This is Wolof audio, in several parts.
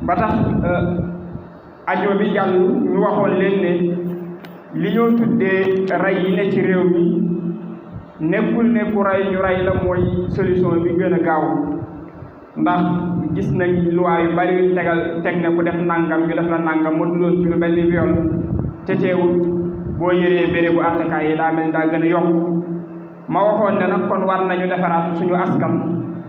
ba tax ajuma bi jàll ñu waxoon leen ne li ñoo tuddee rey yi ne ci réew mi nekkul ne ku rey ñu rey la mooy solution bi gën a gaaw ndax gis nañ loi yu bari yu teg ne ku def nangam ñu def la nangam mu doon ci lu mel ni viol te teewul boo yëree béré bu attekaay yi daa mel ni daa gën a yokk ma waxoon ne nag kon war nañu defaraat suñu askan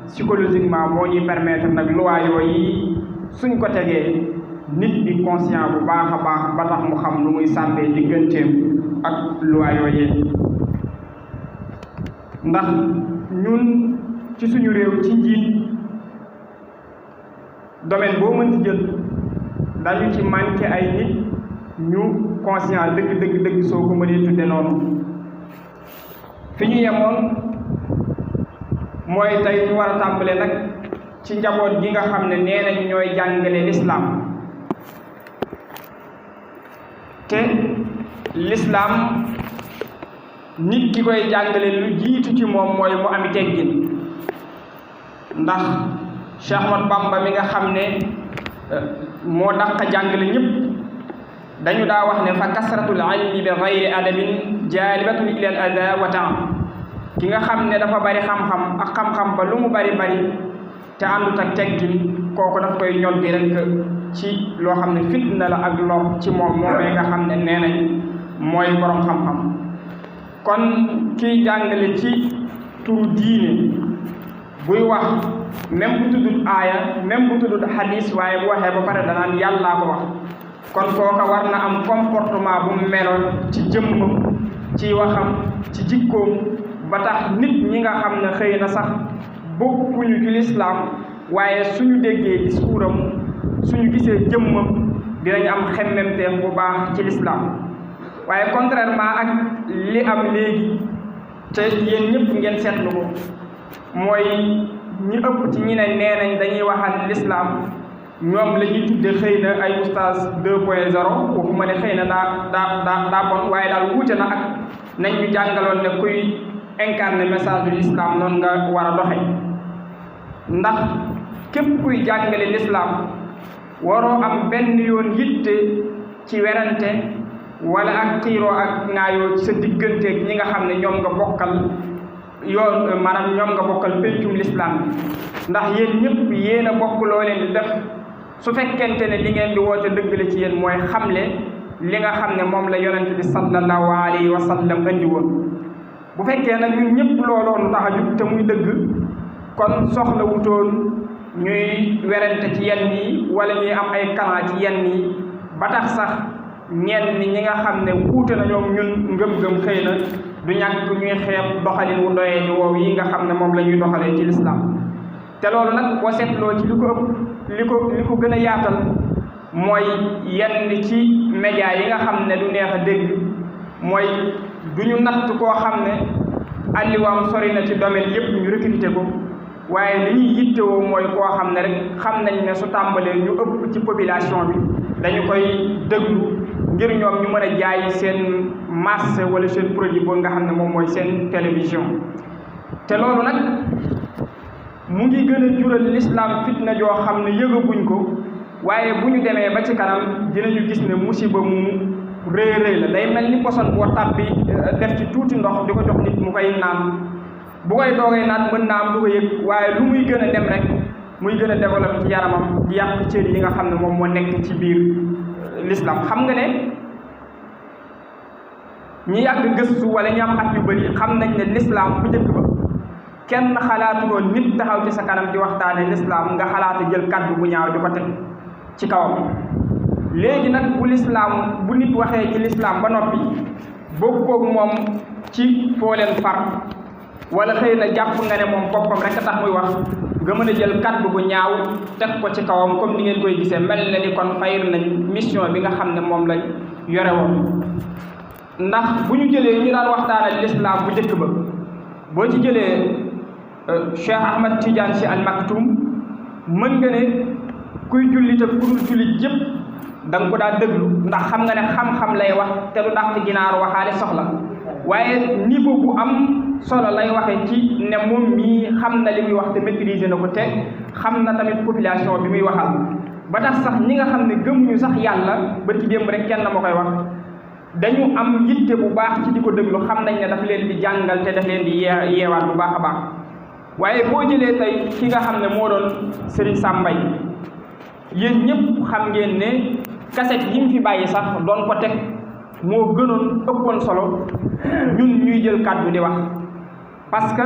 psychologiquement moo ñuy permettre nag loi yooyu suñ ko tegee nit di conscient bu baax a baax ba tax mu xam lu muy sàmmee digganteem ak loi yooyu ndax ñun ci suñu réew ci njiit domaine boo mën di jël dañu ci manqué ay nit ñu conscient dëgg soo ko mënee tudde noonu fi ñu yemoon mooy tey ñu war a tàmbale nag ci njaboot gi nga xam ne nee nañ ñooy jàngale lislaam te lislaam nit ki koy jàngale lu jiitu ci moom mooy mu ami teggin ndax Cheikh Ahmad Bamba mi nga xam ne moo dàq jàngale ñëpp dañu daa wax ne fa kasratul ilmi bi gayri adabin jaalibatun ila al ada wa taam ki nga xam ne dafa bari xam-xam ak xam-xam ba lu mu bari te àndut ak teggin kooku daf koy ñoddi rek ci loo xam ne fitna la ak lor ci moom moomee nga xam ne nee nañ mooy borom xam-xam kon kiy jàngale ci turu diine buy wax même bu tuddul aaya même bu tuddul hadis waaye bu waxee ba pare danaan yàllaa ko wax kon kooka war na am comportement bu mu meloon ci jëmmam ci waxam ci jikkoom ba tax nit ñi nga xam ne xëy na sax bokkuñu ci lislaam waaye suñu déggee discours am suñu gisee jëmmam dinañ am xemmemteef bu baax ci lislaam waaye contrairement ak li am léegi te yéen ñëpp ngeen seetlu ko mooy ñi ëpp ci ñi ne nee nañ dañuy waxal lislaam ñoom la ñuy tudde xëy na ay oustaz 2.0 waxuma ne xëy na daa bon waaye daal wuute na ak nañ ñu jàngaloon ne kuy incarner message du l'islam noonu nga war a doxe ndax képp kuy jàngale l'islam waroo am benn yoon yitte ci werante wala ak xiiroo ak ŋaayoo ci sa digganteeg ñi nga xam ne ñoom nga bokkal yoon maanaam ñoom nga bokkal péncum l'islam bi ndax yéen ñëpp yéen a bokk loo leen di def su fekkente ne li ngeen di woote dëgg la ci yéen mooy xamle li nga xam ne moom la yonente bi sallallahu alayhi wa sallam andi woon bu fekkee nag ñun ñëpp looloonu tax a jug te muy dëgg kon soxla wutoon ñuy werante ci yenn yi wala ñuy am ay kalan ci yenn yi ba tax sax ñenn ñi nga xam ne wuute na ñoom ñun ngëm-ngëm xëy na du ñàkk ñuy xeeb doxalin wu doyee ni woow yi nga xam ne moom la ñuy doxalee ci lislaam te loolu nag boo seetloo ci li ko ëpp li ko gën a yaatal mooy yenn ci média yi nga xam ne du neex a dégg mooy du ñu natt koo xam ne alliwaam sori na ci domaine yépp ñu recruter ko waaye li ñuy yittewoo mooy koo xam ne rek xam nañ ne su tàmbalee ñu ëpp ci population bi dañu koy déglu ngir ñoom ñu mën a jaay seen marché wala seen produit boobu nga xam ne moom mooy seen télévision te loolu nag mu ngi gën a jural l'islam fitna joo xam ne yëgaguñ ko waaye bu ñu demee ba ci kanam dinañu gis ne musiba mu rëy la day mel ni poson boo tàbbi def ci tuuti ndox di ko jox nit mu koy naan bu koy doogay naan mën naa am du ko yëg waaye lu muy gën a dem rek muy gën a développé ci yaramam di yàq cër yi nga xam ne moom moo nekk ci biir l'islam xam nga ne ñi yàgg gëstu wala ñi am at yu bëri xam nañ ne l'islam bu njëkk ba kenn xalaatuloon nit taxaw ci sa kanam di waxtaane l'islam nga xalaata jël kàddu bu ñaaw di ko teg ci kawam léegi nag bu l'islam bu nit waxee ci l'islam ba noppi bokkoog moom ci foo leen far wala xëy na jàpp nga ne moom boppam rek tax muy wax nga mën a jël kàddu bu ñaaw teg ko ci kawam comme ni ngeen koy gisee mel na ni kon fayir nañ mission bi nga xam ne moom lañ yore woon ndax bu ñu jëlee ñu daan waxtaanal l'islam bu njëkk ba boo ci jëlee Cheikh Ahmad Tidiane Sy Al Maktoum mën nga ne kuy jullit ak ku dul jullit yëpp da nga ko daa déglu ndax xam nga ne xam-xam lay wax te du dàq ginaar waxaale soxla waaye niveau bu am solo lay waxe ci ne moom mii xam na li muy wax te maîtriser na ko te xam na tamit population bi muy waxal ba tax sax ñi nga xam ne gëmuñu sax yàlla ba ci démb rek kenn ma koy wax dañu am yitte bu baax ci di ko déglu xam nañ ne daf leen di jàngal te daf leen di yeewaat bu baax a baax waaye boo jëlee tey ki nga xam ne moo doon Serigne Sam Mbaye yéen ñëpp xam ngeen ne kaset yi mu fi bàyyi sax doon ko teg moo gënoon ëppoon solo ñun ñuy jël kàddu di wax parce que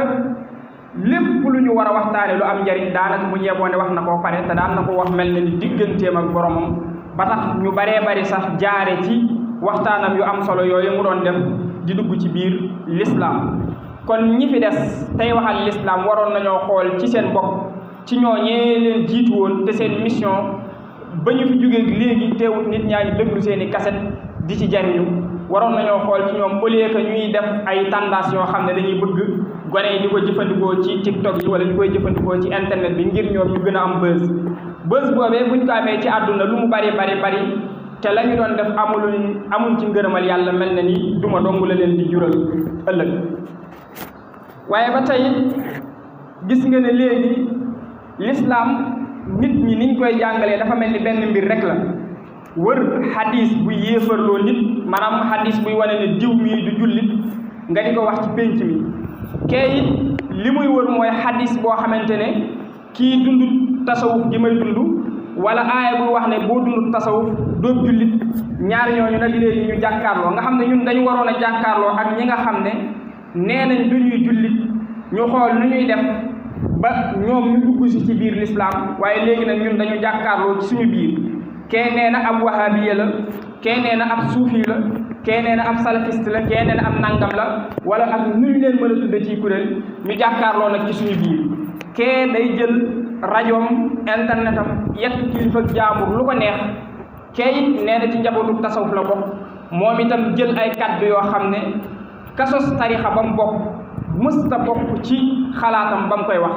lépp lu ñu war a waxtaane lu am njariñ daanaka bu ñeeboo ne wax na koo pare te daan na ko wax mel na ni digganteem ak boromam ba tax ñu baree bari sax jaare ci waxtaanam yu am solo yooyu mu doon def di dugg ci biir l'islam kon ñi fi des tey waxal l'islam waroon nañoo xool ci seen bopp ci ñooñee leen jiitu woon te seen mission ba ñu fi jógee léegi teewut nit ñaa ngi déglu seen i kaset di ci jariñu waroon nañoo xool ci ñoom au lieu que ñuy def ay tendance yoo xam ne dañuy bëgg gone yi di ko jëfandikoo ci TikTok yi wala ñu koy jëfandikoo ci internet bi ngir ñoom ñu gën a am buzz boobee buñ ko amee ci àdduna lu mu bari te la ñu doon def amuñ ci ngërëmal yàlla mel na ni duma dong la leen di jural ëllëg waaye ba tey gis nga ne léegi l'islam nit ñi niñ koy jàngalee dafa mel ni benn mbir rek la wër xadis buy yéefarloo nit maanaam xadis buy wane ne diw mii du jullit nga di ko wax ci pénc mi kee it li muy wër mooy xadis boo xamante ne kii dund tasawuf gi may dund wala aaya buy wax ne boo dund tasawuf doob jullit ñaar ñooñu nag léegi ñu jàkkaarloo nga xam ne ñun dañu waroon a jàkkaarloo ak ñi nga xam ne nee nañ du ñuy jullit ñu xool nu ñuy def ba ñoom ñu dugg si ci biir l'islam waaye léegi nag ñun dañu jàkkaarloo ci suñu biir kee nee na ab wahabiya la kee nee na ab suufi la kee nee na ab salafiste la kee nee na ab nangam la wala ak nu ñu leen mën a tudde ci kuréel ñu jàkkaarloo nag ci suñu biir kee day jël rajoom internetam yett kilifa jaambur lu ko neex kee it nee na ci njabootu tasawuf la bokk moom itam jël ay kaddu yoo xam ne kasos tarixa ba mu bokk mësta bokk ci xalaatam ba mu koy wax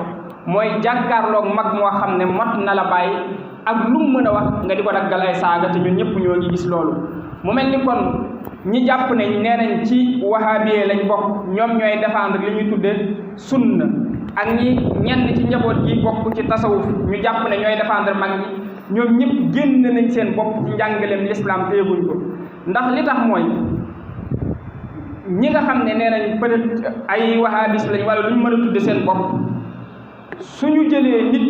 mooy jàkkaarloog mag moo xam ne mot na la bàyyi ak lu mu mën a wax nga di ko daggal ay saaga te ñun ñëpp ñoo ngi gis loolu mu mel ni kon ñi jàpp ne nee nañ ci wahabiyé lañ bokk ñoom ñooy défendre li ñuy tudde sunna ak ñenn ci njaboot gi bokk ci tasawuf ñu jàpp ne ñooy défendre mag ñi ñoom ñëpp génn nañ seen bopp ci njàngaleem l'islam te yëguñ ko ndax li tax mooy ñi nga xam ne nee nañ peut-être ay wahabis lañ wala lu ñu mën a tudde seen bopp suñu jëlee nit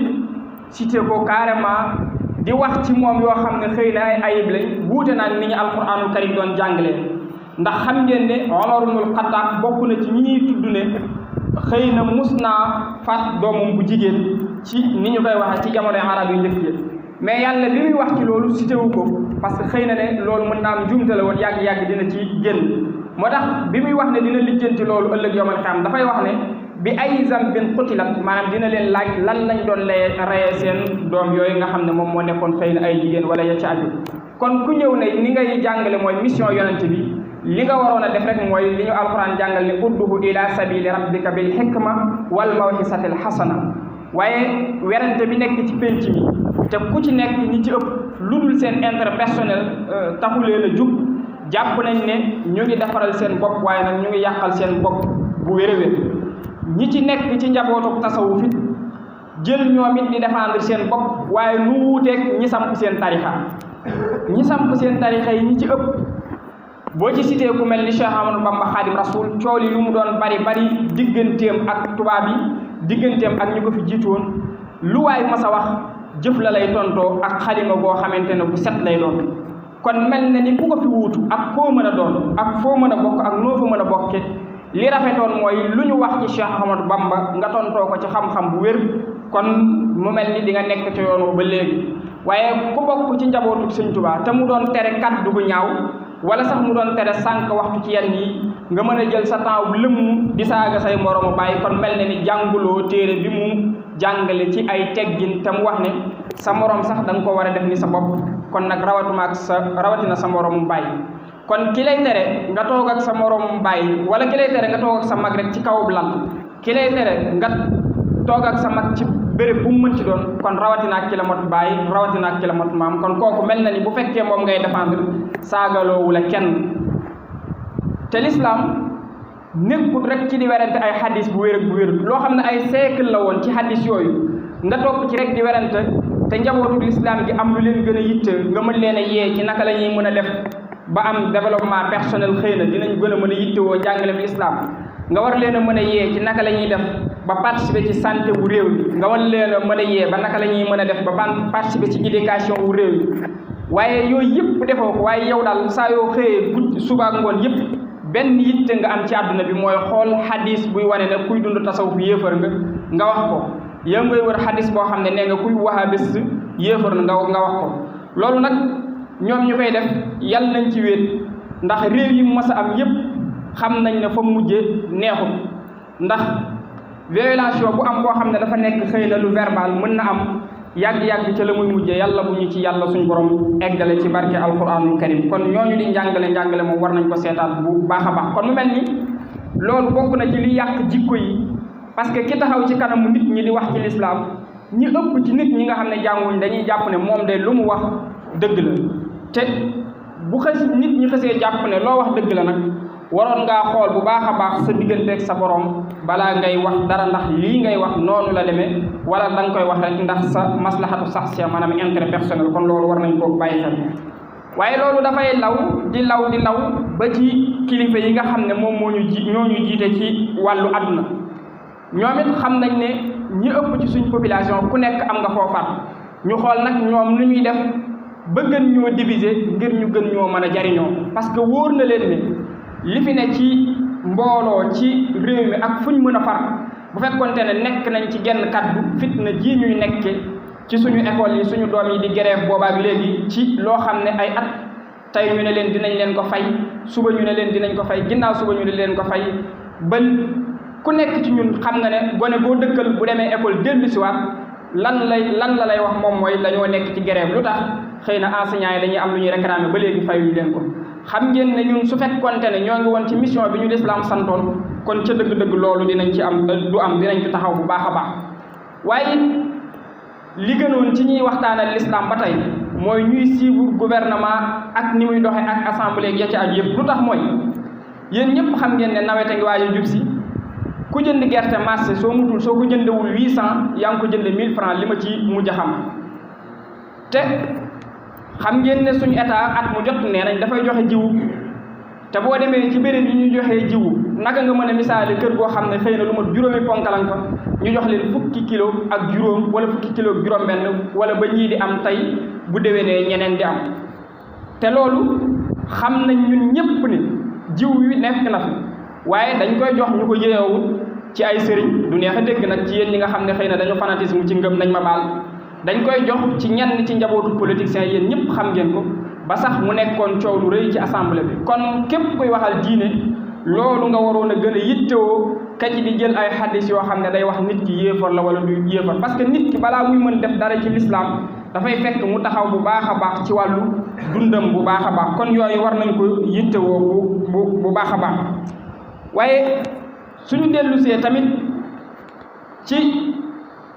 cité ko carrément di wax ci moom yoo xam ne xëy na ay ayib lañ wuute naag ni ñu alquranul karim doon jàngalee ndax xam ngeen ne Omar ibnul Xattaab bokk na ci ñi ñuy tudd ne xëy na mus naa faat doomam bu jigéen ci ni ñu koy waxee ci jamonoy arab yu njëkk yi mais yàlla li muy wax ci loolu cité wu ko parce que xëy na ne loolu mën naa am njuumte la woon yàgg-yàgg dina ci génn moo tax bi muy wax ne dina lijjanti loolu ëllëg yawmal qiyaama dafay wax ne bi ay zambin qutilat maanaam dina leen laaj lan lañ doon reyee seen doom yooyu nga xam ne moom moo nekkoon xëy na ay jigéen wala ya ci aju kon ku ñëw ne ni ngay jàngale mooy mission yonente bi li nga waroon a def rek mooy li ñu alquran jàngal ne udduhu ila sabili rabbika bil hikma wal mawhisati al hasana waaye werante bi nekk ci penc mi te ku ci nekk ñi ci ëpp lu dul seen intérêt personnel taxulee la jug jàpp nañ ne ñu ngi defaral seen bopp waaye nag ñu ngi yàqal seen bopp bu wér-wér ñi ci nekk ci njabootu tasawuf it jël ñoom it di défendre seen bopp waaye nu wuuteeg ñi samp seen tarixa yi ñi ci ëpp boo ci cité ku mel ni Cheikh Ahmadou Bamba Khadim Rasoul coow li lu mu doon bari digganteem ak tubaab yi digganteem ak ñu ko fi jiitu woon lu waay mas a wax jëf la lay tontoo ak xalima boo xamante ne bu set lay doon kon mel na ni ku ko fi wuutu ak koo mën a doon ak foo mën a bokk ak noo fa mën a bokke li rafetoon mooy lu ñu wax ci Cheikh Ahmadou Bamba nga tontoo ko ci xam-xam bu wér kon mu mel ni di nga nekk ci yoon ba léegi waaye ku bokk ci njabootu Sëñ Tuubaa te mu doon tere kaddu gu ñaaw wala sax mu doon tere sànq waxtu ci yenn yi nga mën a jël sa temps bu lëmm di saaga say moromu bàyyi kon mel na ni jànguloo téere bi mu jàngale ci ay teggin te mu wax ne sa morom sax da nga ko war a def ni sa bopp kon nag rawatina sa moromu bàyyi kon ki lay tere nga toog ak sa moromu bàyyi wala ki lay tere nga toog ak sa mag rek ci kaw lal ki lay tere nga toog ak sa mag ci béréb bu mu mën ci doon kon rawatina ak ki la mot bàyyi rawatina ak ki la mot maam kon kooku mel na ni bu fekkee moom ngay défendre saagaloowu la kenn te l'islam nekkul rek ci di werante ay xadis bu wér ak bu wérul loo xam ne ay siècle la woon ci xadis yooyu nga topp ci rek di werante te njabootu lislaam gi am lu leen gën a yitte nga mën leen a yee ci naka la ñuy mën a def ba am développement personnel, xëy na dinañ gën a mën a yittewoo njàngaleem lislaam. nga war leen a mën a yee ci naka la ñuy def ba participer ci santé wu réew mi, nga war leen a mën a yee ba naka la ñuy mën a def ba participer ci éducation wu réew mi. waaye yooyu yëpp defoo ko, waaye yow daal saa yoo xëyee guddi suba ak ngoon yëpp benn yitte nga am ci àdduna bi mooy xool xadis buy wane ne kuy dund tasawuf yéefar nga wax ko. yow ngay wër xadis boo xam ne nee nga kuy wahabist yéefar nga wax ko. loolu nag ñoom ñu koy def yàlla nañ ci wéet, ndax réew yi mas a am yëpp xam nañ ne fa mujje neexul. ndax violation bu am boo xam ne dafa nekk xëy na lu verbal mën na am yàgg-yàgg ca la muy mujje yàlla bu ñu ci yàlla suñ borom eggale ci barke alquranul karim. kon ñooñu di njàngale moom war nañ ko seetaat bu baax a baax. kon mu mel ni loolu bokk na ci li yàq jikko yi, parce que ki taxaw ci kanamu nit ñi di wax ci lislaam, ñi ëpp ci nit ñi nga xam ne jànguñ dañuy jàpp ne moom de lu mu wax dëgg la. te bu nit ñi xësee jàpp ne loo wax dëgg la nag waroon ngaa xool bu baax a baax sa digganteeg sa borom balaa ngay wax dara, ndax lii ngay wax noonu la demee wala da nga koy wax rek ndax sa maslahatu saxsiya maanaam intérêt personnel. kon loolu war nañ koo bàyyi xel. waaye loolu dafay law di law ba ci kilifa yi nga xam ne moom ñoo ñu jiite ci wàllu àdduna. ñoom it xam nañ ne ñi ëpp ci suñ population ku nekk am nga foofaat, ñu xool nag ñoom lu ñuy def ba gën ñoo diviser ngir ñu gën ñoo mën a jariñoo. parce que wóor na leen ne li fi ne ci mbooloo ci réew mi ak fuñ mën a far bu fekkonte ne nekk nañ ci genn kaddu, fitna ji ñuy nekke ci suñu école yi suñu doom yi di grève boobaak léegi ci loo xam ne ay at, tey ñu ne leen dinañ leen ko fay, suba ñu ne leen dinañ ko fay, ginnaaw suba ñu ne leen ko fay. ba ku nekk ci ñun xam nga ne gone boo dëkkal bu demee école dellu si waat lan la lay wax moom mooy dañoo nekk ci grève. lu tax? xëy na enseignants yi dañuy am lu ñuy réclamer ba léegi fayuñu leen ko. xam ngeen ne ñun su fekkonte ne ñoo ngi woon ci mission bi ñu lislaam santoon, kon ca dëgg-dëgg loolu dinañ ci am dinañ ci taxaw bu baax a baax. waaye li gënoon ci ñuy waxtaanal lislaam ba tey mooy ñuy suivre gouvernement ak ni muy doxe ak assemblée ya ci aju yëpp. lu tax mooy yéen ñëpp xam ngeen ne nawet a ngi waaj a jub si. ku jënd gerte marché soo ko jëndewul 800 yaa ngi ko jënde 1000 francs li ma ci mujj a xam. te xam ngeen ne suñu état at mu jot nee nañ dafay joxe jiwu, te boo demee ci béréb yi ñuy joxee jiwu naka nga mën a misaale kër goo xam ne xëy na lu mat juróomi ponkalan fa ñu jox leen fukki kilo ak juróom wala fukki kilo ak juróom benn wala ba ñii di am tey bu déwénee ñeneen di am. te loolu xam nañ ñun ñëpp ne jiw wi nekk na fi, waaye dañ koy jox ñu ko yéewul ci ay sëriñ. du neex a dégg nag ci yéen ñi nga xam ne xëy na dañu fanatisme ci ngëm nañ ma baal. dañ koy jox ci ñenn ci njabootu politiciens yéen ñëpp xam ngeen ko ba sax mu nekkoon coow lu rëy ci assemblée bi. kon képp kuy waxal diine loolu nga waroon a gën a yittewoo ka ci di jël ay xaddis yoo xam ne day wax nit ki yéefar la wala du yéefar. parce que nit ki balaa muy mën def dara ci lislaam dafay fekk mu taxaw bu baax a baax ci wàllu dundam bu baax a baax. kon yooyu war nañ ko yittewoo bu baax a baax. waaye suñu dellusee tamit ci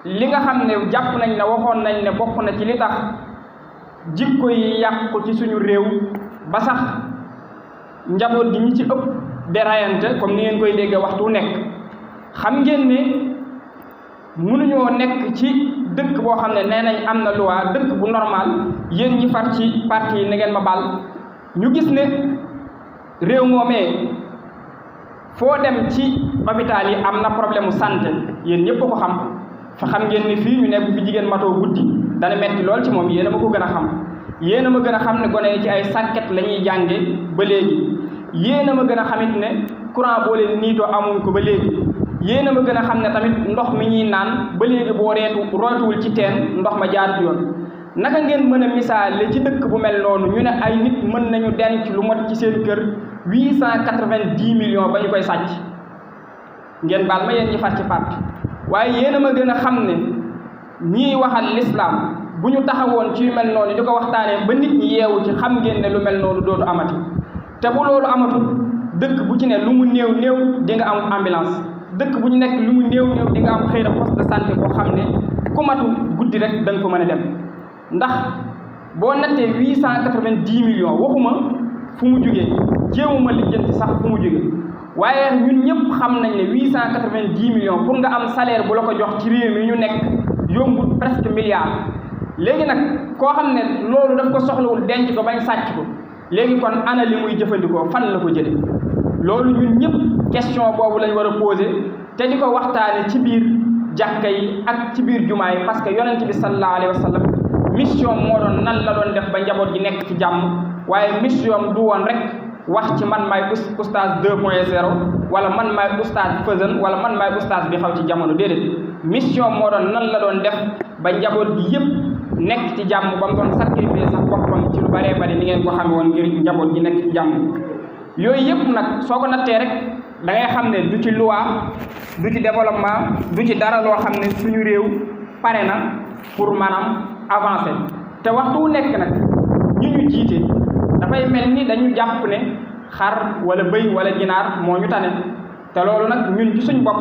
li nga xam ne jàpp nañ ne waxoon nañ ne bokk na ci li tax jikko yi yàqu ci suñu réew ba sax njaboot gi ñi ci ëpp de rayante comme ni ngeen koy dégg waxtu nekk. xam ngeen ne mënuñoo nekk ci dëkk boo xam ne nee nañ am na loi, dëkk bu normal, yéen ñi far ci parti yi na ngeen ma baal, ñu gis ne réew moomee foo dem ci hôpital yi am na problème mu santé. yéen ñëpp ko xam. fa xam ngeen ne fii ñu nekk fi jigéen matoo guddi dana metti lool ci moom. yéen a ma ko gën a xam. yéen a ma gën a xam ne gone yi ci ay sàkket la ñuy jànge ba léegi. yéen a ma gën a xamit ne courant boo leen niitoo amuñ ko ba léegi. yéen a ma gën a xam ne tamit ndox mi ñuy naan ba léegi boo rootuwul ci teen ndox ma jaarut yoon. naka ngeen mën a misaale ci dëkk bu mel noonu ñu ne ay nit mën nañu denc lu mat ci seen kër 890 millions ba ñu koy sàcc? ngeen baal ma yéen ñi far ci parti. waaye yéen a ma gën a xam ne ñiy waxal lislaam bu ñu taxawoon ci yu mel noonu di ko waxtaanee ba nit ñi yeewu ci, xam ngeen ne lu mel noonu dootu amati. te bu loolu amatul dëkk bu ci ne lu mu néew di nga am ambulance. dëkk bu ñu nekk lu mu néew di nga am xëy na poste de santé boo xam ne ku matul guddi rek da nga fa mën a dem. ndax boo nattee 890 millions waxuma fu mu jógee, jéemuma lijjanti sax fu mu jógee. waaye ñun ñëpp xam nañ ne 890 millions pour nga am salaire bu la ko jox ci réew mi ñu nekk yombul presque milliard. léegi nag koo xam ne loolu daf ko soxlawul denc ko bañ sàcc ko léegi kon ana li muy jëfandikoo fan la ko jële loolu ñun ñëpp question boobu lañ war a poser te di ko waxtaane ci biir jàkka yi ak ci biir jumaa yi parce que yonent bi sallallahu alayhi wa sallam mission moo doon nan la doon def ba njaboot gi nekk ci jàmm waaye mission du woon rek wax ci man maay oustaz 2.0 wala man maay oustaz fësën wala man maay oustaz bi xaw ci jamono déedéet mission moo doon nan la doon def ba njaboot gi yëpp nekk ci jàmm ba mu doon sacrifier sax boppam ci lu baree bari ni ngeen ko xame woon ngir njaboot gi nekk ci jàmm yooyu yëpp nag soo ko nattee rek da ngay xam ne du ci loi du ci développement du ci dara loo xam ne suñu réew pare na pour maanaam avancer te waxtu wu nekk nag ñu jiite dafay mel ni dañu jàpp ne xar wala bëy wala ginaar moo ñu tane te loolu nag ñun ci suñ bopp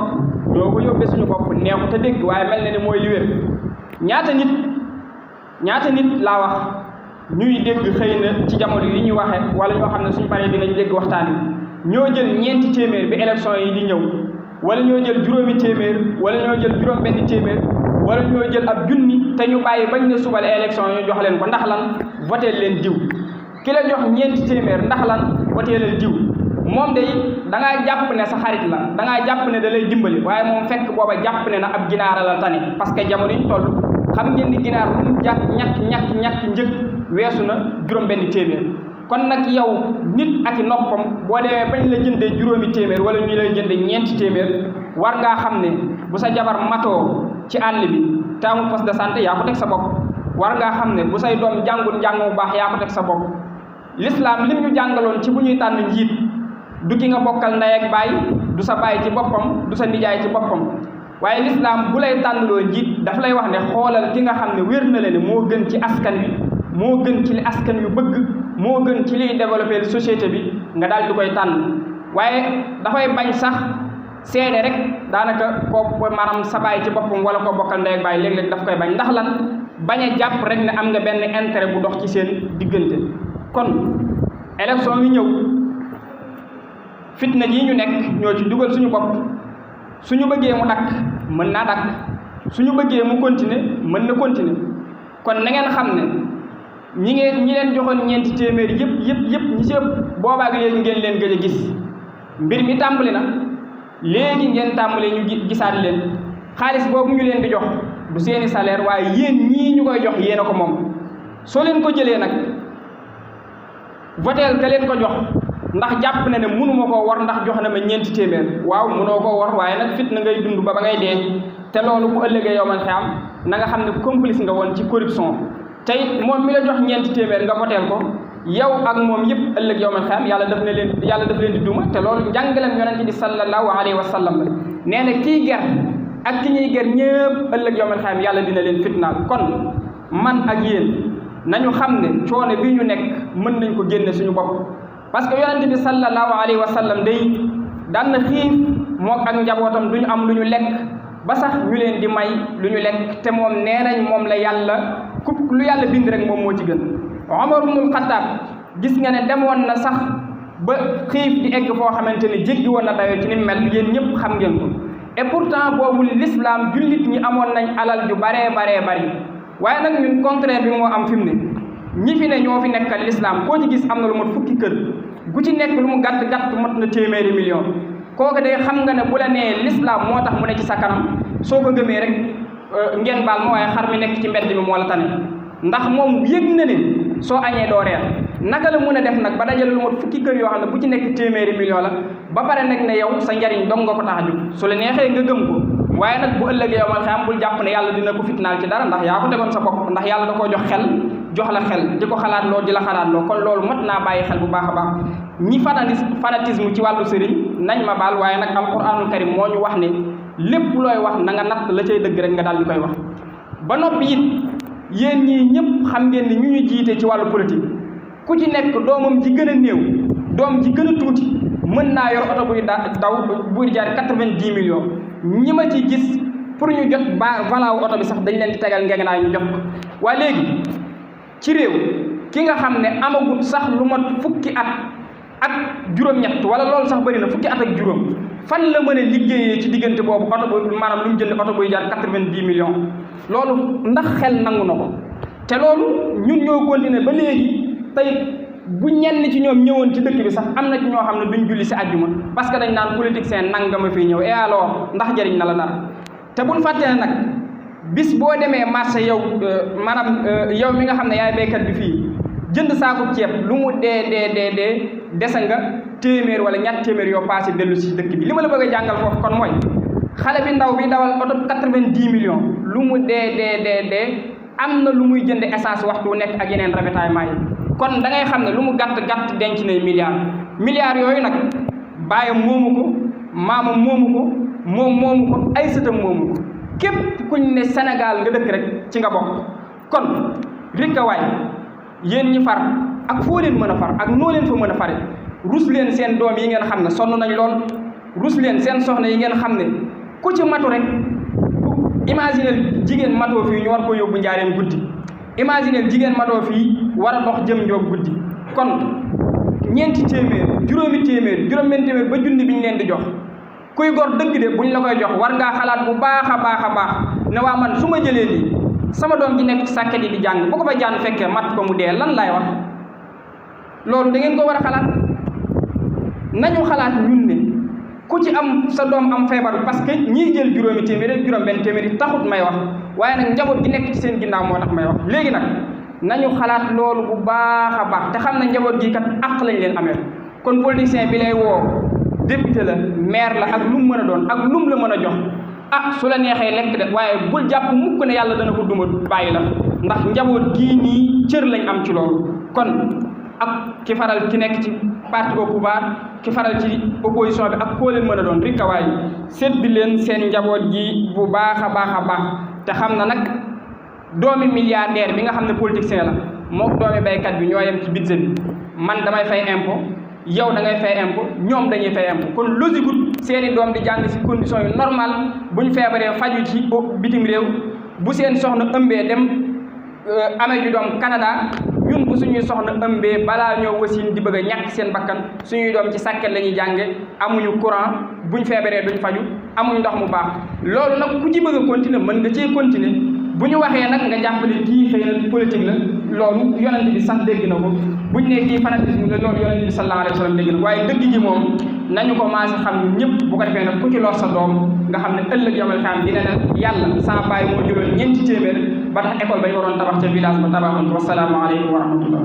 doo ko yóbbee suñu bopp neexu te dégg waaye mel na ni mooy li wér ñaata nit laa wax ñuy dégg xëy na ci jamono yi ñuy waxe wala ñoo xam ne suñu paree dinañ dégg waxtaan wi ñoo jël ñeenti téeméer bi élection yi di ñëw wala ñoo jël juróomi téeméer wala ñoo jël juróom benn téeméer wala ñoo jël ab junni te ñu bàyyi bañ ne subal élection ñu jox leen ko ndax lan voté leen diw ki la jox ñeenti téeméer ndax lan voté leen diw moom day da ngaa jàpp ne sa xarit la da ngaa jàpp ne da lay dimbali waaye moom fekk booba jàpp ne na ab ginaara la tane parce que jamono yi ñu toll xam ngeen ni ginaar lu mu ñàkk njëg weesu na juróom benn téeméer kon nag yow nit ak i noppam boo demee bañ la jëndee juróomi téeméer wala ñu lay jëndee ñeenti téeméer war ngaa xam ne bu sa jabar matoo ci àll bi te amul poste de santé yaa ko teg sa bopp war ngaa xam ne bu say doom jàngul njàng mu baax yaa ko teg sa bopp l'islam lim ñu jàngaloon ci bu ñuy tànn njiit du ki nga bokkal ndey ak baay du sa baay ci boppam du sa nijaay ci boppam waaye l'islam bu lay tànnloo njiit daf lay wax ne xoolal ki nga xam ne wér na la ne moo gën ci askan wi moo gën ci li askan yu bëgg moo gën ci liy développer société bi nga daal di koy tànn waaye dafay bañ sax seede rek daanaka koo maanaam sa baay ci boppam wala koo bokkal ndey ak baay léeg-léeg daf koy bañ ndax lan bañ a jàpp rek ne am nga benn intérêt bu dox ci seen diggante kon élection yi ñëw fitna jii ñu nekk ñoo ci dugal suñu bopp suñu bëggee mu dakk mën naa dakk suñu bëggee mu continuer mën na continuer kon na ngeen xam ne ñi leen joxoon ñeenti téeméer yëpp ñi ci ëpp boobaak léegi ngeen leen gëj a gis mbir mi tàmbali na léegi ngeen tàmbali ñu gisaat leen xaalis boobu ñu leen di jox du seeni salaire waaye yéen ñii ñu koy jox yéen a ko moom soo leen ko jëlee nag voteel ka leen ko jox ndax jàpp na ne mënuma koo war ndax jox na ma ñeenti téeméer waaw mënoo koo war waaye nag fit na ngay dund ba ngay dee te loolu bu ëllëgee yow man xam na nga xam ne complice nga woon ci corruption te it moom mi la jox ñeenti téeméer nga voteel ko yow ak moom yëpp ëllëg yow man xam yàlla daf leen di duma te loolu njàngalem yonente bi sallallahu alayhi wa sallam la nee na kii ger ak ki ñuy ger ñëpp ëllëg yow man xam yàlla dina leen fitnaal kon man ak yéen nañu xam ne coono bi ñu nekk mën nañ ko génne suñu bopp parce que yonente bi sallallahu alayhi wa sallam day daan na xiif mook ak njabootam duñu am lu ñu lekk ba sax ñu leen di may lu ñu lekk te moom nee nañ moom la yàlla lu yàlla bind rek moom moo ci gën Omar ibnul Xattaab gis nga ne demoon na sax ba xiif di egg foo xamante ne jéggi woon na dayoo ci ni mel yéen ñëpp xam ngeen ko et pourtant boobu l'islam jullit ñi amoon nañ alal ju baree bari waaye nag ñun contraire bi moo am fi mu ne ñi fi ne ñoo fi nekkal l'islam koo ci gis am na lu mat fukki kër gu ci nekk lu mu gàtt mat na téeméeri million kooku day xam nga ne bu la nee l'islam moo tax mu ne ci sa kanam soo ko gëmee rek ngeen baal ma waaye xar mi nekk ci mbedd mi moo la tane ndax moom yëg na ne soo añee doo reer naka la mën a def nag ba dajale lu mat fukki kër yoo xam ne bu ci nekk téeméeri million la ba pare nag ne yow sa njariñ dong nga ko tax a jóg su la neexee nga gëm ko waaye nag bu ëllëgee yow man xam bul jàpp ne yàlla dina ko fitnaal ci dara ndax yaa ko tegoon sa bopp ndax yàlla da koo jox xel jox la xel di ko xalaat loo di la xalaat loo kon loolu mat naa bàyyi xel bu baax a baax ñi fanatisme ci wàllu sëriñ nañ ma baal waaye nag alquranul karim moo ñu wax ne lépp looy wax na nga natt la cay dëgg rek nga daal di koy wax ba noppi it yéen ñii ñëpp xam ngeen ni ñu jiite ci wàllu politique ku ci nekk doomam ji gën a néew doom ji gën a tuuti mën naa yor oto buy buy jaar 90 millions ñi ma ci gis pour ñu jot valaawu oto bi sax dañ leen di tegal ngeen naa ñu jox ko waaye léegi ci réew ki nga xam ne amagut sax lu mat fukki at ak juróom-ñett wala loolu sax bëri na fukki at ak juróom fan la mën a liggéeyee ci diggante boobu oto bu maanaam lu mu jënd oto buy jaar 90 millions loolu ndax xel nangu na ko te loolu ñun ñoo continuer ba léegi tey bu ñenn ci ñoom ñëwoon ci dëkk bi sax am na ci ñoo xam ne duñ julli si àjjuma parce que dañ naan politicien nangama fii ñëw et alors ndax jëriñ na la dara. te buñ fàtte ne nag bis boo demee marché yow maanaam yow mi nga xam ne yaay béykat bi fii jënd saako ceeb lu mu dee dese nga téeméer wala ñett téeméer yoo passé dellu si dëkk bi li ma la bëgg a jàngal foofu kon mooy xale bi ndaw bi dawal oto 90 millions lu mu dee am na lu muy jënd essence waxtu wu nekk ak yeneen ravitaillement yi. kon da ngay xam ne lu mu gàtt denc nay milliards yooyu nag baayam moomu ko maamam moomu ko moom moomu ko ay sëtam moomu ko képp kuñ ne Sénégal nga dëkk rek ci nga bokk. kon rikkawaay yéen ñi far ak foo leen mën a far ak noo leen fa mën a fare rus leen seen doom yi ngeen xam ne sonn nañ lool rus leen seen soxna yi ngeen xam ne ku ci matu rek imaginer jigéen matoo fii ñu war ko yóbbu njaareem guddi imaginer jigéen matoo fii war a dox jëm njoog guddi. kon ñeenti téeméer juróomi téeméer juróom-benn téeméer ba junni bi ñu leen di jox kuy gor dëgg de buñ la koy jox war ngaa xalaat bu baax a baax ne waa man su ma jëlee lii sama doom ji nekk ci sàkket yi di jàng bu ko fa jàng fekkee mat ko mu dee lan laay wax. loolu da ngeen ko war a xalaat nañu xalaat ñun ne ku ci am sa doom am feebar parce que ñiy jël juróomi téeméer ak juróom-benn téeméer yi taxut may wax waaye nag njaboot gi nekk ci seen ginnaaw moo tax may wax. léegi nag nañu xalaat loolu bu baax a baax te xam ne njaboot gi kat àq lañ leen amee. kon politicien bi lay woo député la maire la ak lu mu mën a doon ak lu mu la mën a jox su la neexee lekk de waaye bul jàpp mukk ne yàlla dana ko duma bàyyi la ndax njaboot gii nii cër lañ am ci loolu. kon ak ki faral ki nekk ci parti au pouvoir ki faral ci opposition bi ak koo leen mën a doon rikkawaay seddi leen seen njaboot gi bu baax a baax te xam na nag doomi milliardaire bi nga xam ne politicien la mook doomi baykat bi ñoo yem ci budget bi man damay fay impôt yow da ngay fay impôt ñoom dañuy fay impôt. kon logique gut seeni doom di jàng ci condition yu normal buñ feebaree faju ci bitim réew bu seen soxna ëmbee dem amee ju doom Canada ñun bu suñuy soxna ëmbee balaa ñoo wasin di bëgg a ñàkk seen bakkan suñuy doom ci sàkket la ñuy jànge amuñu courant buñ feebaree duñ faju amuñu ndox mu baax. loolu nag ku ci bëgg a continuer mën nga cee continuer bu ñu waxee nag nga jàppale kii xëy na politique la loolu yonent bi sax dégg na ko buñ ne kii fanatisme la loolu yonent bi sallallahu alayhi wa sallam dégg na waaye dëgg gi moom nañu ko maase xam ñun ñëpp bu ko defee nag ku ci lor sa doom nga xam ne ëllëg yomal xam dina ne yàlla sama baay moo jëloon ñeenti téeméer ba tax école ba ñu waroon tabax ca village ba tabaxoon ko. wassalaamu aleykum wa rahmatullah.